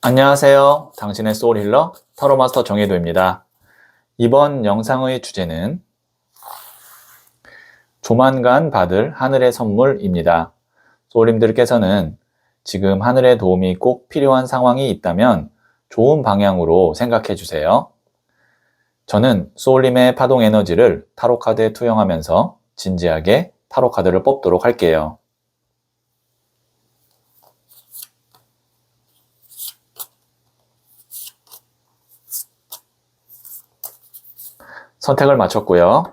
안녕하세요. 당신의 소울 힐러 타로마스터 정혜도입니다. 이번 영상의 주제는 조만간 받을 하늘의 선물입니다. 소울님들께서는 지금 하늘의 도움이 꼭 필요한 상황이 있다면 좋은 방향으로 생각해 주세요. 저는 소울님의 파동 에너지를 타로 카드에 투영하면서 진지하게 타로 카드를 뽑도록 할게요. 선택을 마쳤고요.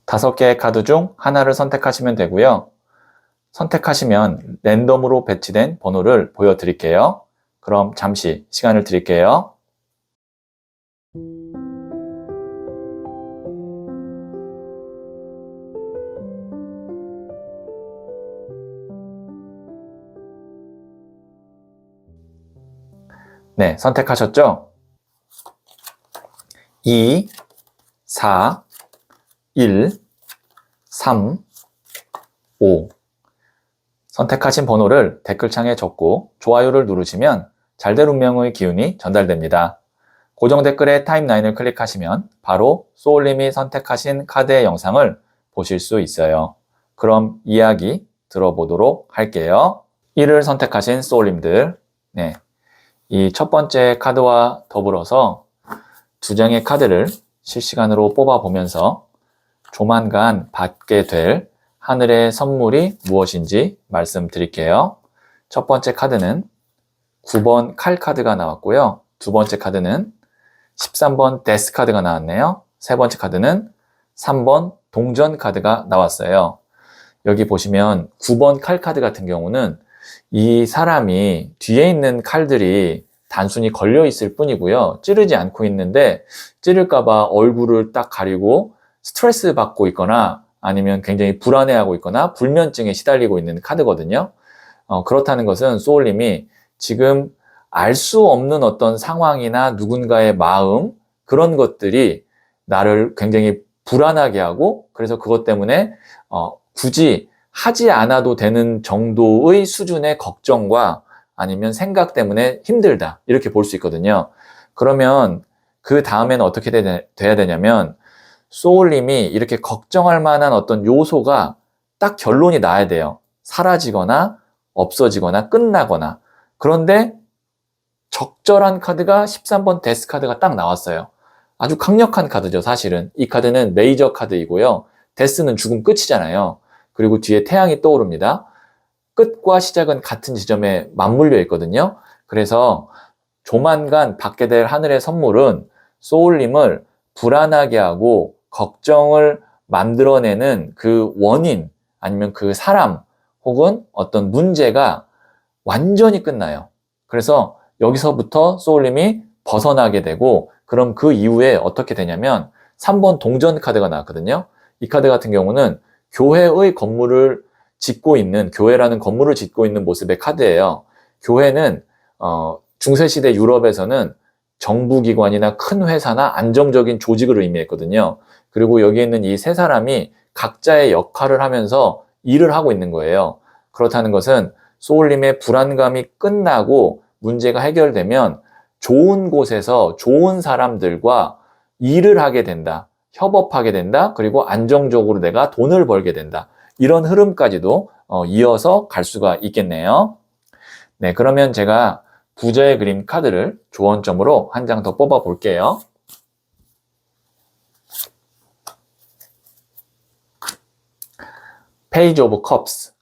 다섯 개의 카드 중 하나를 선택하시면 되고요. 선택하시면 랜덤으로 배치된 번호를 보여드릴게요. 그럼 잠시 시간을 드릴게요. 네, 선택하셨죠? 2, 4, 1, 3, 5 선택하신 번호를 댓글창에 적고 좋아요를 누르시면 잘될 운명의 기운이 전달됩니다. 고정 댓글에 타임라인을 클릭하시면 바로 소울님이 선택하신 카드의 영상을 보실 수 있어요. 그럼 이야기 들어보도록 할게요. 1을 선택하신 소울님들, 네, 이 첫 번째 카드와 더불어서 두 장의 카드를 실시간으로 뽑아보면서 조만간 받게 될 하늘의 선물이 무엇인지 말씀드릴게요. 첫 번째 카드는 9번 칼 카드가 나왔고요. 두 번째 카드는 13번 데스 카드가 나왔네요. 세 번째 카드는 3번 동전 카드가 나왔어요. 여기 보시면 9번 칼 카드 같은 경우는 이 사람이 뒤에 있는 칼들이 단순히 걸려 있을 뿐이고요. 찌르지 않고 있는데 찌를까봐 얼굴을 딱 가리고 스트레스 받고 있거나 아니면 굉장히 불안해하고 있거나 불면증에 시달리고 있는 카드거든요. 그렇다는 것은 소울님이 지금 알 수 없는 어떤 상황이나 누군가의 마음, 그런 것들이 나를 굉장히 불안하게 하고, 그래서 그것 때문에 굳이 하지 않아도 되는 정도의 수준의 걱정과 아니면 생각 때문에 힘들다, 이렇게 볼 수 있거든요. 그러면 그 다음에는 어떻게 돼야 되냐면 소울님이 이렇게 걱정할 만한 어떤 요소가 딱 결론이 나야 돼요. 사라지거나 없어지거나 끝나거나. 그런데 적절한 카드가 13번 데스 카드가 딱 나왔어요. 아주 강력한 카드죠, 사실은. 이 카드는 메이저 카드이고요. 데스는 죽음 끝이잖아요. 그리고 뒤에 태양이 떠오릅니다. 끝과 시작은 같은 지점에 맞물려 있거든요. 그래서 조만간 받게 될 하늘의 선물은 소울님을 불안하게 하고 걱정을 만들어내는 그 원인, 아니면 그 사람 혹은 어떤 문제가 완전히 끝나요. 그래서 여기서부터 소울님이 벗어나게 되고, 그럼 그 이후에 어떻게 되냐면 3번 동전 카드가 나왔거든요. 이 카드 같은 경우는 교회의 건물을 짓고 있는, 교회라는 건물을 짓고 있는 모습의 카드예요. 교회는 중세시대 유럽에서는 정부기관이나 큰 회사나 안정적인 조직을 의미했거든요. 그리고 여기 있는 이 세 사람이 각자의 역할을 하면서 일을 하고 있는 거예요. 그렇다는 것은 소울님의 불안감이 끝나고 문제가 해결되면 좋은 곳에서 좋은 사람들과 일을 하게 된다, 협업하게 된다, 그리고 안정적으로 내가 돈을 벌게 된다, 이런 흐름까지도 이어서 갈 수가 있겠네요. 네, 그러면 제가 부자의 그림 카드를 조언점으로 한 장 더 뽑아 볼게요. 페이지 오브 컵스,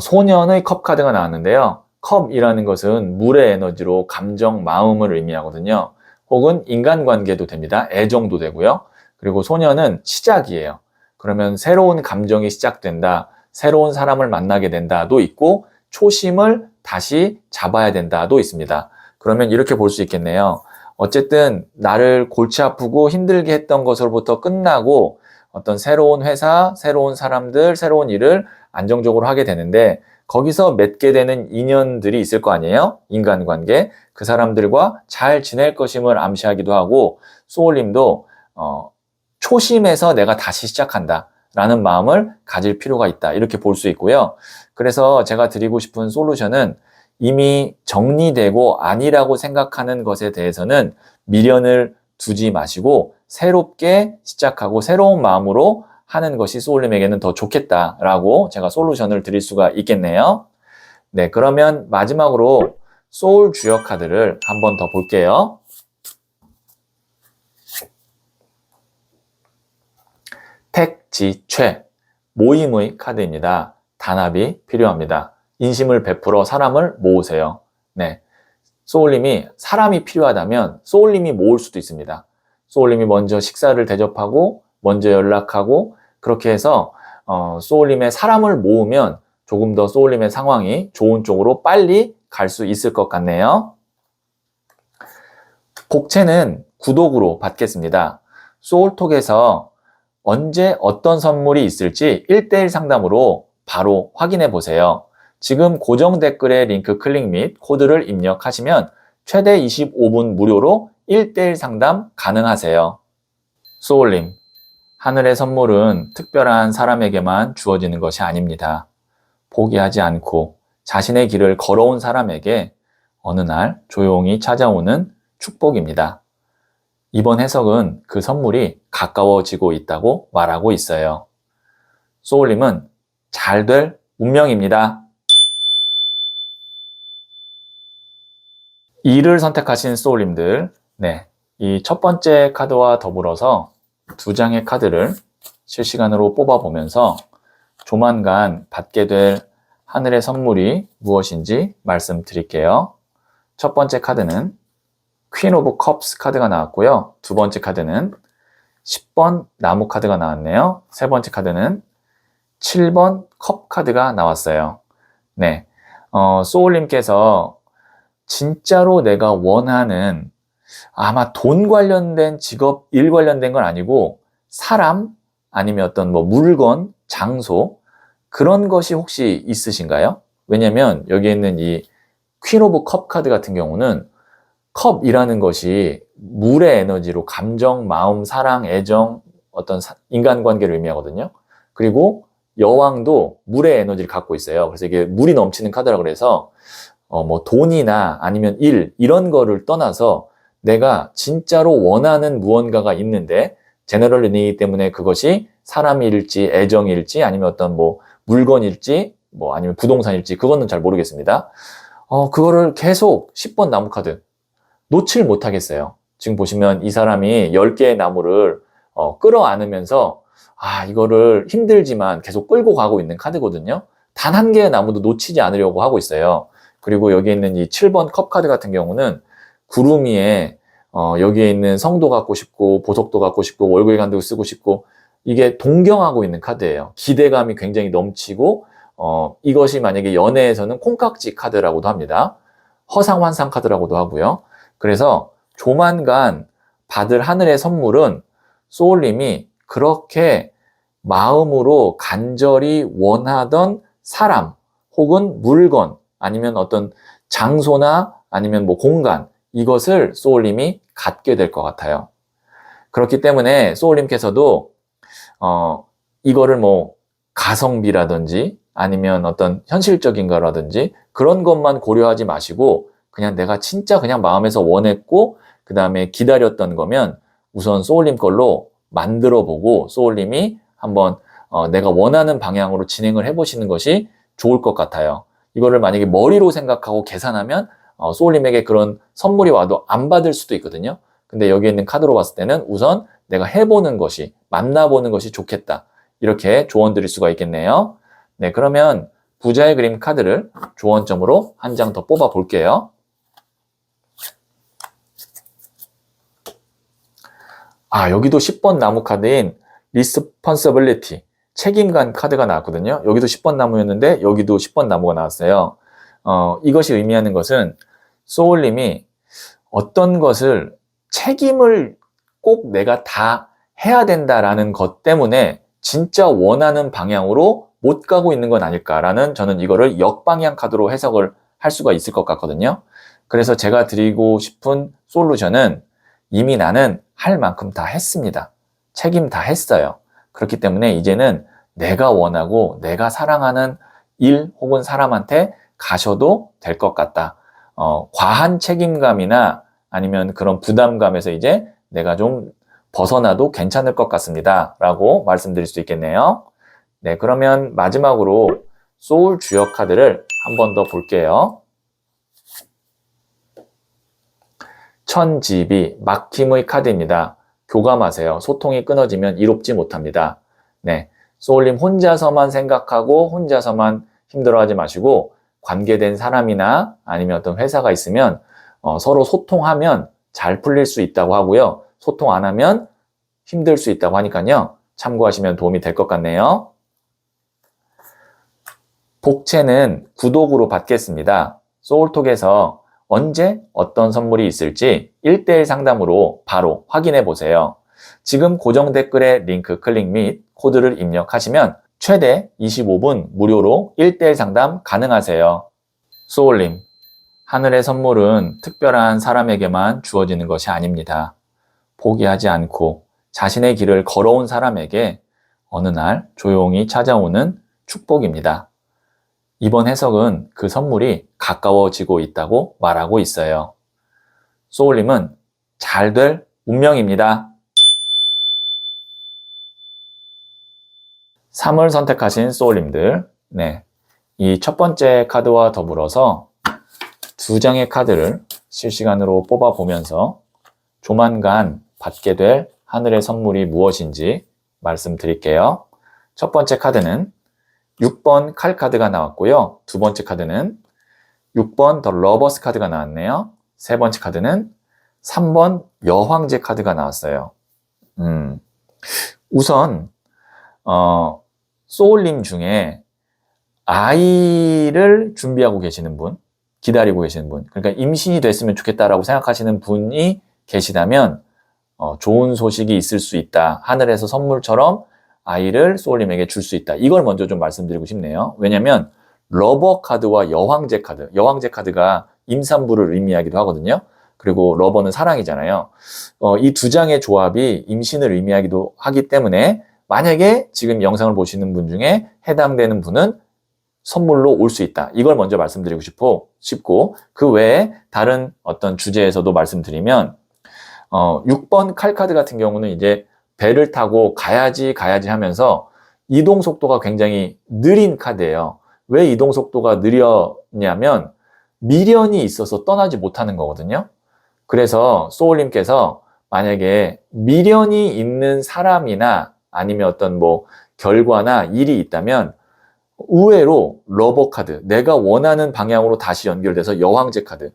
소년의 컵 카드가 나왔는데요. 컵이라는 것은 물의 에너지로 감정, 마음을 의미하거든요. 혹은 인간관계도 됩니다. 애정도 되고요. 그리고 소년은 시작이에요. 그러면 새로운 감정이 시작된다, 새로운 사람을 만나게 된다도 있고, 초심을 다시 잡아야 된다도 있습니다. 그러면 이렇게 볼 수 있겠네요. 어쨌든 나를 골치 아프고 힘들게 했던 것으로부터 끝나고 어떤 새로운 회사, 새로운 사람들, 새로운 일을 안정적으로 하게 되는데, 거기서 맺게 되는 인연들이 있을 거 아니에요? 인간관계. 그 사람들과 잘 지낼 것임을 암시하기도 하고, 소울님도 초심에서 내가 다시 시작한다 라는 마음을 가질 필요가 있다, 이렇게 볼 수 있고요. 그래서 제가 드리고 싶은 솔루션은 이미 정리되고 아니라고 생각하는 것에 대해서는 미련을 두지 마시고 새롭게 시작하고 새로운 마음으로 하는 것이 소울님에게는 더 좋겠다라고 제가 솔루션을 드릴 수가 있겠네요. 네, 그러면 마지막으로 소울 주역 카드를 한 번 더 볼게요. 택지최, 모임의 카드입니다. 단합이 필요합니다. 인심을 베풀어 사람을 모으세요. 네, 소울님이 사람이 필요하다면 소울님이 모을 수도 있습니다. 소울님이 먼저 식사를 대접하고 먼저 연락하고 그렇게 해서 소울님의 사람을 모으면 조금 더 소울님의 상황이 좋은 쪽으로 빨리 갈 수 있을 것 같네요. 복채는 구독으로 받겠습니다. 소울톡에서 언제 어떤 선물이 있을지 1대1 상담으로 바로 확인해 보세요. 지금 고정 댓글에 링크 클릭 및 코드를 입력하시면 최대 25분 무료로 1대1 상담 가능하세요. 소울님, 하늘의 선물은 특별한 사람에게만 주어지는 것이 아닙니다. 포기하지 않고 자신의 길을 걸어온 사람에게 어느 날 조용히 찾아오는 축복입니다. 이번 해석은 그 선물이 가까워지고 있다고 말하고 있어요. 소울님은 잘 될 운명입니다. 2를 선택하신 소울님들, 네, 이 첫 번째 카드와 더불어서 2장의 카드를 실시간으로 뽑아보면서 조만간 받게 될 하늘의 선물이 무엇인지 말씀드릴게요. 첫 번째 카드는 퀸 오브 컵스 카드가 나왔고요. 두 번째 카드는 10번 나무 카드가 나왔네요. 세 번째 카드는 7번 컵 카드가 나왔어요. 네, 소울님께서 진짜로 내가 원하는 아마 돈 관련된 직업, 일 관련된 건 아니고 사람 아니면 어떤 뭐 물건, 장소 그런 것이 혹시 있으신가요? 왜냐면 여기에 있는 이 퀸 오브 컵 카드 같은 경우는 컵이라는 것이 물의 에너지로 감정, 마음, 사랑, 애정, 어떤 인간관계를 의미하거든요. 그리고 여왕도 물의 에너지를 갖고 있어요. 그래서 이게 물이 넘치는 카드라 그래서 뭐 돈이나 아니면 일 이런 거를 떠나서 내가 진짜로 원하는 무언가가 있는데 제너럴 리딩이기 때문에 그것이 사람일지 애정일지 아니면 어떤 뭐 물건일지 뭐 아니면 부동산일지 그거는 잘 모르겠습니다. 그거를 계속 10번 나무 카드 놓칠 못하겠어요. 지금 보시면 이 사람이 10개의 나무를 끌어안으면서 이거를 힘들지만 계속 끌고 가고 있는 카드거든요. 단 한 개의 나무도 놓치지 않으려고 하고 있어요. 그리고 여기에 있는 이 7번 컵 카드 같은 경우는 구름 위에 여기에 있는 성도 갖고 싶고 보석도 갖고 싶고 월급의 간도 쓰고 싶고 이게 동경하고 있는 카드예요. 기대감이 굉장히 넘치고 이것이 만약에 연애에서는 콩깍지 카드라고도 합니다. 허상환상 카드라고도 하고요. 그래서 조만간 받을 하늘의 선물은 소울님이 그렇게 마음으로 간절히 원하던 사람 혹은 물건 아니면 어떤 장소나 아니면 뭐 공간 이것을 소울님이 갖게 될 것 같아요. 그렇기 때문에 소울님께서도 이거를 뭐 가성비라든지 아니면 어떤 현실적인 거라든지 그런 것만 고려하지 마시고 그냥 내가 진짜 그냥 마음에서 원했고 그 다음에 기다렸던 거면 우선 소울님 걸로 만들어 보고 소울님이 한번 내가 원하는 방향으로 진행을 해보시는 것이 좋을 것 같아요. 이거를 만약에 머리로 생각하고 계산하면 소울님에게 그런 선물이 와도 안 받을 수도 있거든요. 근데 여기 있는 카드로 봤을 때는 우선 내가 해보는 것이 만나보는 것이 좋겠다. 이렇게 조언 드릴 수가 있겠네요. 네, 그러면 부자의 그림 카드를 조언점으로 한 장 더 뽑아 볼게요. 여기도 10번 나무 카드인 Responsibility, 책임감 카드가 나왔거든요. 여기도 10번 나무였는데 여기도 10번 나무가 나왔어요. 이것이 의미하는 것은 소울님이 어떤 것을 책임을 꼭 내가 다 해야 된다라는 것 때문에 진짜 원하는 방향으로 못 가고 있는 건 아닐까라는 저는 이거를 역방향 카드로 해석을 할 수가 있을 것 같거든요. 그래서 제가 드리고 싶은 솔루션은 이미 나는 할 만큼 다 했습니다. 책임 다 했어요. 그렇기 때문에 이제는 내가 원하고 내가 사랑하는 일 혹은 사람한테 가셔도 될 것 같다. 과한 책임감이나 아니면 그런 부담감에서 이제 내가 좀 벗어나도 괜찮을 것 같습니다. 라고 말씀드릴 수 있겠네요. 네, 그러면 마지막으로 소울 주역 카드를 한 번 더 볼게요. 천지비, 막힘의 카드입니다. 교감하세요. 소통이 끊어지면 이롭지 못합니다. 네, 소울님 혼자서만 생각하고 혼자서만 힘들어하지 마시고 관계된 사람이나 아니면 어떤 회사가 있으면 서로 소통하면 잘 풀릴 수 있다고 하고요. 소통 안 하면 힘들 수 있다고 하니까요. 참고하시면 도움이 될 것 같네요. 복채는 구독으로 받겠습니다. 소울톡에서 언제 어떤 선물이 있을지 1:1 상담으로 바로 확인해 보세요. 지금 고정 댓글에 링크 클릭 및 코드를 입력하시면 최대 25분 무료로 1:1 상담 가능하세요. 소울님, 하늘의 선물은 특별한 사람에게만 주어지는 것이 아닙니다. 포기하지 않고 자신의 길을 걸어온 사람에게 어느 날 조용히 찾아오는 축복입니다. 이번 해석은 그 선물이 가까워지고 있다고 말하고 있어요. 소울님은 잘 될 운명입니다. 3을 선택하신 소울님들, 네, 이 첫 번째 카드와 더불어서 2장의 카드를 실시간으로 뽑아보면서 조만간 받게 될 하늘의 선물이 무엇인지 말씀드릴게요. 첫 번째 카드는 6번 칼 카드가 나왔고요. 두 번째 카드는 6번 더 러버스 카드가 나왔네요. 세 번째 카드는 3번 여황제 카드가 나왔어요. 우선 소울님 중에 아이를 준비하고 계시는 분, 기다리고 계시는 분, 그러니까 임신이 됐으면 좋겠다라고 생각하시는 분이 계시다면 좋은 소식이 있을 수 있다. 하늘에서 선물처럼 아이를 소울님에게 줄 수 있다. 이걸 먼저 좀 말씀드리고 싶네요. 왜냐면 러버 카드와 여황제 카드, 여황제 카드가 임산부를 의미하기도 하거든요. 그리고 러버는 사랑이잖아요. 이 두 장의 조합이 임신을 의미하기도 하기 때문에 만약에 지금 영상을 보시는 분 중에 해당되는 분은 선물로 올 수 있다. 이걸 먼저 말씀드리고 싶고 그 외에 다른 어떤 주제에서도 말씀드리면 6번 칼 카드 같은 경우는 이제 배를 타고 가야지 하면서 이동 속도가 굉장히 느린 카드예요. 왜 이동 속도가 느렸냐면 미련이 있어서 떠나지 못하는 거거든요. 그래서 소울님께서 만약에 미련이 있는 사람이나 아니면 어떤 뭐 결과나 일이 있다면 의외로 러버 카드, 내가 원하는 방향으로 다시 연결돼서 여황제 카드,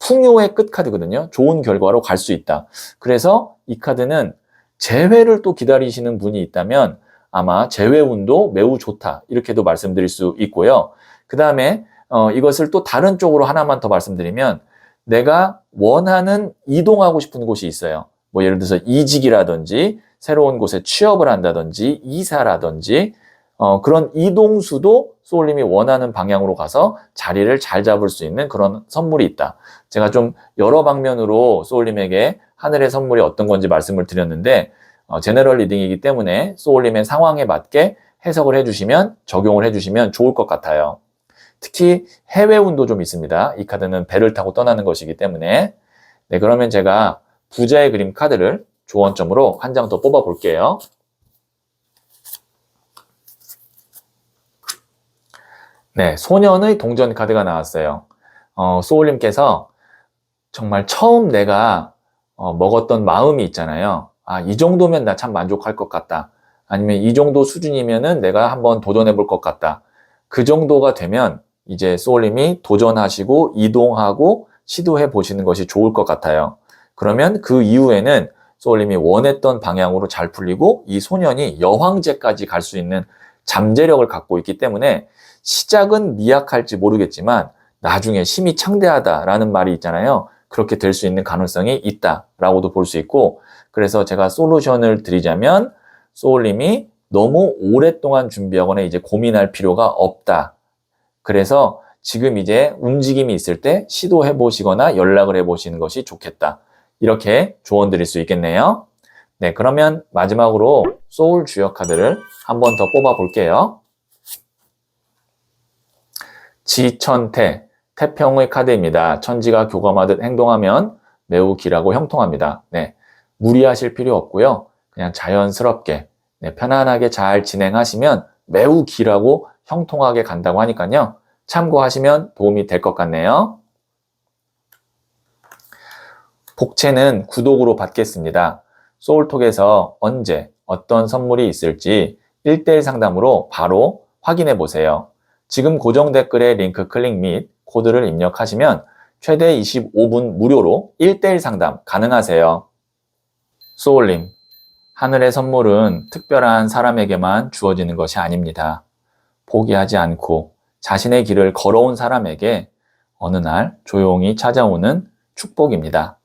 풍요의 끝 카드거든요. 좋은 결과로 갈 수 있다. 그래서 이 카드는 재회를 또 기다리시는 분이 있다면 아마 재회운도 매우 좋다. 이렇게도 말씀드릴 수 있고요. 그 다음에 이것을 또 다른 쪽으로 하나만 더 말씀드리면 내가 원하는 이동하고 싶은 곳이 있어요. 뭐 예를 들어서 이직이라든지 새로운 곳에 취업을 한다든지 이사라든지 그런 이동수도 소울님이 원하는 방향으로 가서 자리를 잘 잡을 수 있는 그런 선물이 있다. 제가 좀 여러 방면으로 소울님에게 하늘의 선물이 어떤 건지 말씀을 드렸는데 제너럴 리딩이기 때문에 소울님의 상황에 맞게 해석을 해주시면 적용을 해주시면 좋을 것 같아요. 특히 해외운도 좀 있습니다. 이 카드는 배를 타고 떠나는 것이기 때문에 네, 그러면 제가 부자의 그림 카드를 조언점으로 한 장 더 뽑아 볼게요. 네, 소년의 동전 카드가 나왔어요. 소울님께서 정말 처음 내가 먹었던 마음이 있잖아요. 아, 이 정도면 나 참 만족할 것 같다. 아니면 이 정도 수준이면은 내가 한번 도전해 볼 것 같다. 그 정도가 되면 이제 소울님이 도전하시고 이동하고 시도해 보시는 것이 좋을 것 같아요. 그러면 그 이후에는 소울님이 원했던 방향으로 잘 풀리고 이 소년이 여황제까지 갈 수 있는 잠재력을 갖고 있기 때문에 시작은 미약할지 모르겠지만 나중에 힘이 창대하다라는 말이 있잖아요. 그렇게 될 수 있는 가능성이 있다라고도 볼 수 있고, 그래서 제가 솔루션을 드리자면 소울님이 너무 오랫동안 준비하거나 이제 고민할 필요가 없다. 그래서 지금 이제 움직임이 있을 때 시도해 보시거나 연락을 해 보시는 것이 좋겠다. 이렇게 조언 드릴 수 있겠네요. 네, 그러면 마지막으로 소울 주역 카드를 한 번 더 뽑아 볼게요. 지천태, 태평의 카드입니다. 천지가 교감하듯 행동하면 매우 길하고 형통합니다. 네, 무리하실 필요 없고요. 그냥 자연스럽게 네, 편안하게 잘 진행하시면 매우 길하고 형통하게 간다고 하니까요. 참고하시면 도움이 될 것 같네요. 복채는 구독으로 받겠습니다. 소울톡에서 언제 어떤 선물이 있을지 1대1 상담으로 바로 확인해 보세요. 지금 고정 댓글에 링크 클릭 및 코드를 입력하시면 최대 25분 무료로 1대1 상담 가능하세요. 소울님, 하늘의 선물은 특별한 사람에게만 주어지는 것이 아닙니다. 포기하지 않고 자신의 길을 걸어온 사람에게 어느 날 조용히 찾아오는 축복입니다.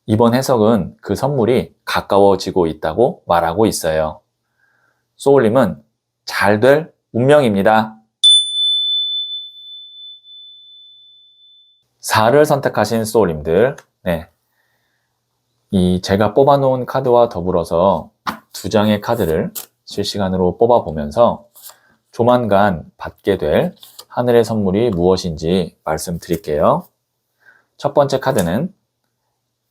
이번 해석은 그 선물이 가까워지고 있다고 말하고 있어요. 소울님은 잘 될 운명입니다. 4를 선택하신 소울님들, 네. 제가 뽑아놓은 카드와 더불어서 2장의 카드를 실시간으로 뽑아보면서 조만간 받게 될 하늘의 선물이 무엇인지 말씀드릴게요. 첫 번째 카드는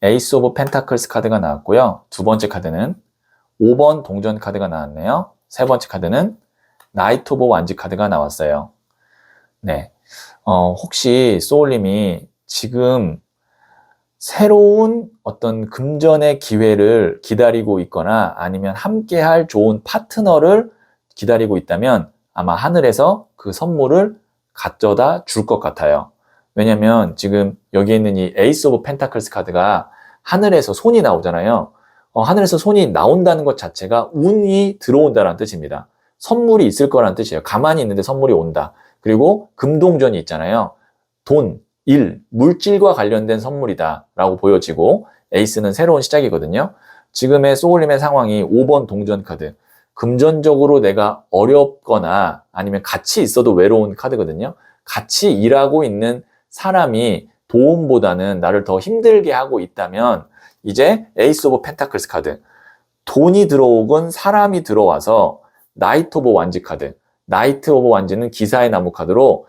에이스 오브 펜타클스 카드가 나왔고요. 두 번째 카드는 5번 동전 카드가 나왔네요. 세 번째 카드는 나이트 오브 완지 카드가 나왔어요. 네, 혹시 소울님이 지금 새로운 어떤 금전의 기회를 기다리고 있거나 아니면 함께할 좋은 파트너를 기다리고 있다면 아마 하늘에서 그 선물을 가져다 줄 것 같아요. 왜냐면 지금 여기 있는 이 에이스 오브 펜타클스 카드가 하늘에서 손이 나오잖아요. 하늘에서 손이 나온다는 것 자체가 운이 들어온다는 뜻입니다. 선물이 있을 거라는 뜻이에요. 가만히 있는데 선물이 온다. 그리고 금동전이 있잖아요. 돈, 일, 물질과 관련된 선물이다 라고 보여지고 에이스는 새로운 시작이거든요. 지금의 소울님의 상황이 5번 동전 카드. 금전적으로 내가 어렵거나 아니면 같이 있어도 외로운 카드거든요. 같이 일하고 있는 사람이 도움보다는 나를 더 힘들게 하고 있다면 이제 에이스 오브 펜타클스 카드. 돈이 들어오건 사람이 들어와서 나이트 오브 완지 카드. 나이트 오브 완지는 기사의 나무 카드로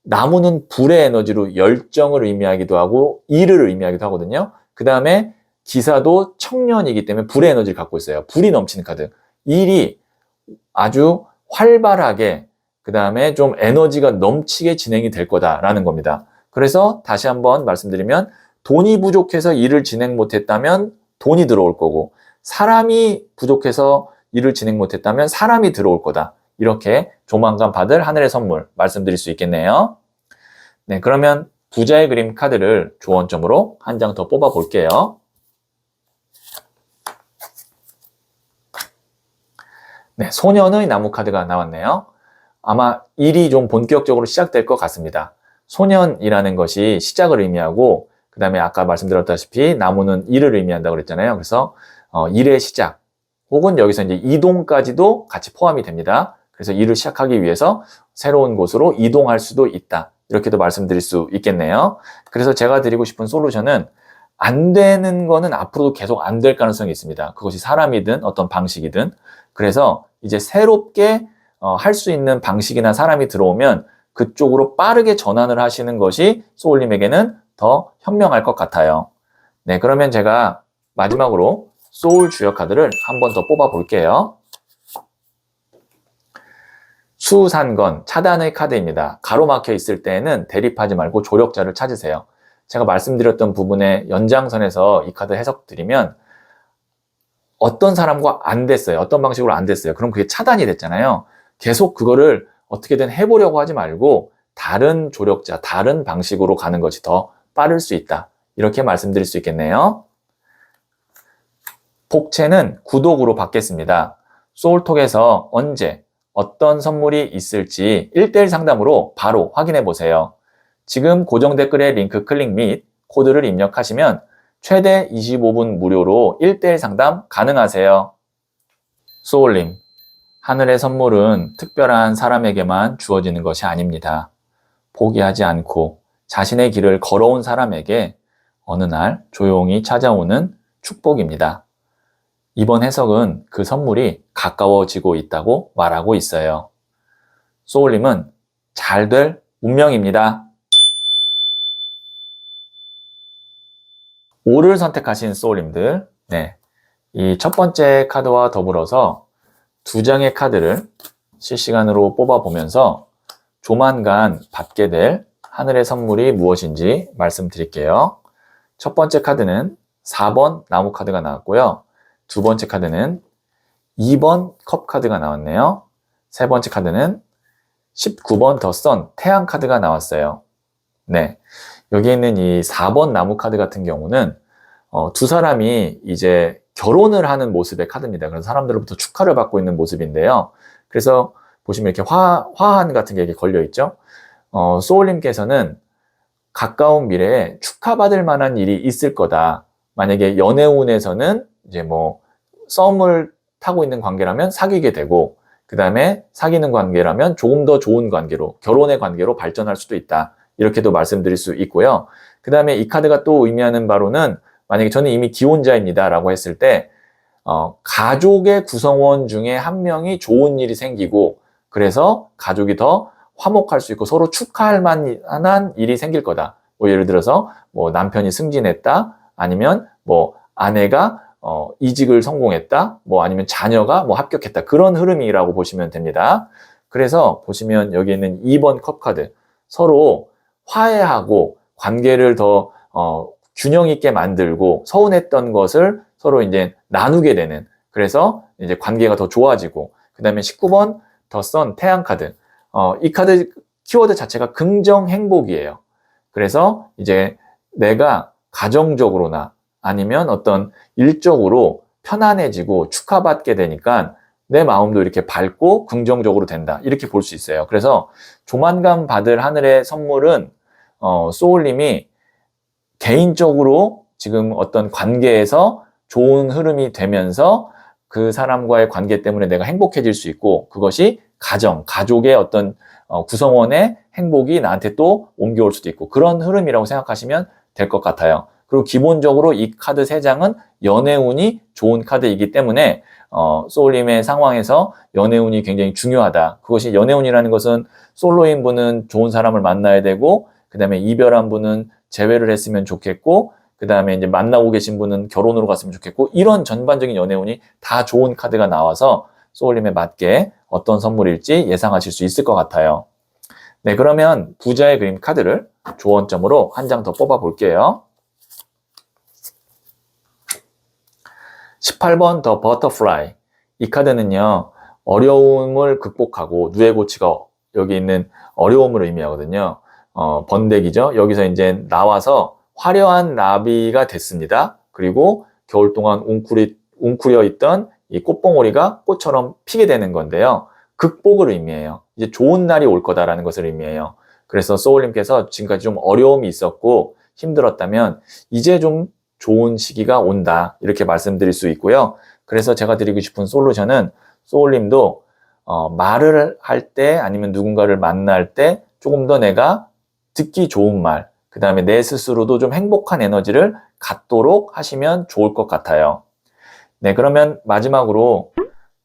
나무는 불의 에너지로 열정을 의미하기도 하고 일을 의미하기도 하거든요. 그 다음에 기사도 청년이기 때문에 불의 에너지를 갖고 있어요. 불이 넘치는 카드. 일이 아주 활발하게 그 다음에 좀 에너지가 넘치게 진행이 될 거다라는 겁니다. 그래서 다시 한번 말씀드리면 돈이 부족해서 일을 진행 못했다면 돈이 들어올 거고 사람이 부족해서 일을 진행 못했다면 사람이 들어올 거다. 이렇게 조만간 받을 하늘의 선물 말씀드릴 수 있겠네요. 네, 그러면 부자의 그림 카드를 조언점으로 한 장 더 뽑아 볼게요. 네, 소년의 나무 카드가 나왔네요. 아마 일이 좀 본격적으로 시작될 것 같습니다. 소년이라는 것이 시작을 의미하고 그 다음에 아까 말씀드렸다시피 나무는 일을 의미한다고 그랬잖아요. 그래서 일의 시작 혹은 여기서 이제 이동까지도 같이 포함이 됩니다. 그래서 일을 시작하기 위해서 새로운 곳으로 이동할 수도 있다. 이렇게도 말씀드릴 수 있겠네요. 그래서 제가 드리고 싶은 솔루션은 안 되는 거는 앞으로도 계속 안 될 가능성이 있습니다. 그것이 사람이든 어떤 방식이든. 그래서 이제 새롭게 할 수 있는 방식이나 사람이 들어오면 그쪽으로 빠르게 전환을 하시는 것이 소울님에게는 더 현명할 것 같아요. 네, 그러면 제가 마지막으로 소울 주역 카드를 한 번 더 뽑아 볼게요. 수산건, 차단의 카드입니다. 가로막혀 있을 때에는 대립하지 말고 조력자를 찾으세요. 제가 말씀드렸던 부분의 연장선에서 이 카드 해석 드리면 어떤 사람과 안 됐어요. 어떤 방식으로 안 됐어요. 그럼 그게 차단이 됐잖아요. 계속 그거를 어떻게든 해보려고 하지 말고 다른 조력자, 다른 방식으로 가는 것이 더 빠를 수 있다. 이렇게 말씀드릴 수 있겠네요. 복채는 구독으로 받겠습니다. 소울톡에서 언제 어떤 선물이 있을지 1대1 상담으로 바로 확인해 보세요. 지금 고정 댓글에 링크 클릭 및 코드를 입력하시면 최대 25분 무료로 1대1 상담 가능하세요. 소울님, 하늘의 선물은 특별한 사람에게만 주어지는 것이 아닙니다. 포기하지 않고 자신의 길을 걸어온 사람에게 어느 날 조용히 찾아오는 축복입니다. 이번 해석은 그 선물이 가까워지고 있다고 말하고 있어요. 소울님은 잘 될 운명입니다. 5를 선택하신 소울님들, 이 첫 번째 카드와 더불어서 두 장의 카드를 실시간으로 뽑아보면서 조만간 받게 될 하늘의 선물이 무엇인지 말씀드릴게요. 첫 번째 카드는 4번 나무 카드가 나왔고요. 두 번째 카드는 2번 컵 카드가 나왔네요. 세 번째 카드는 19번 더 선 태양 카드가 나왔어요. 여기 있는 이 4번 나무 카드 같은 경우는 두 사람이 이제 결혼을 하는 모습의 카드입니다. 그래서 사람들로부터 축하를 받고 있는 모습인데요. 그래서 보시면 이렇게 화환 같은 게 이렇게 걸려 있죠. 소울님께서는 가까운 미래에 축하받을 만한 일이 있을 거다. 만약에 연애운에서는 이제 뭐 썸을 타고 있는 관계라면 사귀게 되고, 그 다음에 사귀는 관계라면 조금 더 좋은 관계로, 결혼의 관계로 발전할 수도 있다. 이렇게도 말씀드릴 수 있고요. 그 다음에 이 카드가 또 의미하는 바로는, 만약에 저는 이미 기혼자입니다 라고 했을 때 가족의 구성원 중에 한 명이 좋은 일이 생기고, 그래서 가족이 더 화목할 수 있고 서로 축하할 만한 일이 생길 거다. 뭐 예를 들어서 뭐 남편이 승진했다, 아니면 뭐 아내가 이직을 성공했다, 뭐 아니면 자녀가 뭐 합격했다, 그런 흐름이라고 보시면 됩니다. 그래서 보시면 여기 있는 2번 컵 카드, 서로 화해하고 관계를 더 균형 있게 만들고 서운했던 것을 서로 이제 나누게 되는, 그래서 이제 관계가 더 좋아지고, 그 다음에 19번 더 선 태양 카드, 이 카드 키워드 자체가 긍정 행복이에요. 그래서 이제 내가 가정적으로나 아니면 어떤 일적으로 편안해지고 축하받게 되니까 내 마음도 이렇게 밝고 긍정적으로 된다, 이렇게 볼 수 있어요. 그래서 조만간 받을 하늘의 선물은 소울님이 개인적으로 지금 어떤 관계에서 좋은 흐름이 되면서 그 사람과의 관계 때문에 내가 행복해질 수 있고, 그것이 가족의 어떤 구성원의 행복이 나한테 또 옮겨올 수도 있고, 그런 흐름이라고 생각하시면 될 것 같아요. 그리고 기본적으로 이 카드 3장은 연애운이 좋은 카드이기 때문에 소울님의 상황에서 연애운이 굉장히 중요하다. 그것이, 연애운이라는 것은 솔로인 분은 좋은 사람을 만나야 되고, 그 다음에 이별한 분은 재회를 했으면 좋겠고, 그 다음에 이제 만나고 계신 분은 결혼으로 갔으면 좋겠고, 이런 전반적인 연애운이 다 좋은 카드가 나와서 소울님에 맞게 어떤 선물일지 예상하실 수 있을 것 같아요. 그러면 부자의 그림 카드를 조언점으로 한 장 더 뽑아 볼게요. 18번 더 버터플라이. 이 카드는요, 어려움을 극복하고, 누에고치가 여기 있는 어려움을 의미하거든요. 번데기죠. 여기서 이제 나와서 화려한 나비가 됐습니다. 그리고 겨울 동안 웅크려 있던 이 꽃봉오리가 꽃처럼 피게 되는 건데요. 극복을 의미해요. 이제 좋은 날이 올 거다라는 것을 의미해요. 그래서 소울님께서 지금까지 좀 어려움이 있었고 힘들었다면 이제 좀 좋은 시기가 온다, 이렇게 말씀드릴 수 있고요. 그래서 제가 드리고 싶은 솔루션은, 소울님도 말을 할 때 아니면 누군가를 만날 때 조금 더 내가 듣기 좋은 말, 그 다음에 내 스스로도 좀 행복한 에너지를 갖도록 하시면 좋을 것 같아요. 그러면 마지막으로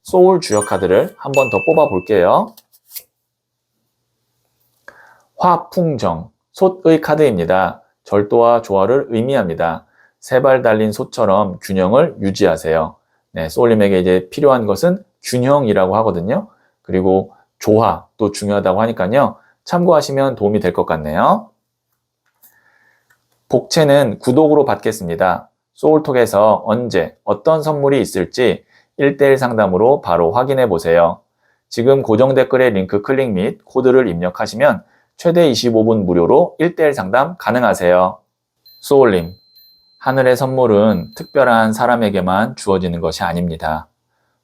소울 주역 카드를 한 번 더 뽑아 볼게요. 화풍정, 솥의 카드입니다. 절도와 조화를 의미합니다. 세 발 달린 솥처럼 균형을 유지하세요. 소울님에게 이제 필요한 것은 균형이라고 하거든요. 그리고 조화도 중요하다고 하니까요. 참고하시면 도움이 될 것 같네요. 복채는 구독으로 받겠습니다. 소울톡에서 언제 어떤 선물이 있을지 1:1 상담으로 바로 확인해 보세요. 지금 고정 댓글의 링크 클릭 및 코드를 입력하시면 최대 25분 무료로 1:1 상담 가능하세요. 소울님, 하늘의 선물은 특별한 사람에게만 주어지는 것이 아닙니다.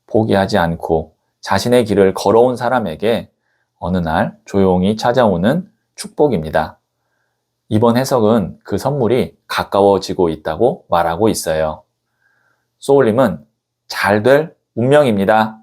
포기하지 않고 자신의 길을 걸어온 사람에게 어느 날 조용히 찾아오는 축복입니다. 이번 해석은 그 선물이 가까워지고 있다고 말하고 있어요. 소울님은 잘 될 운명입니다.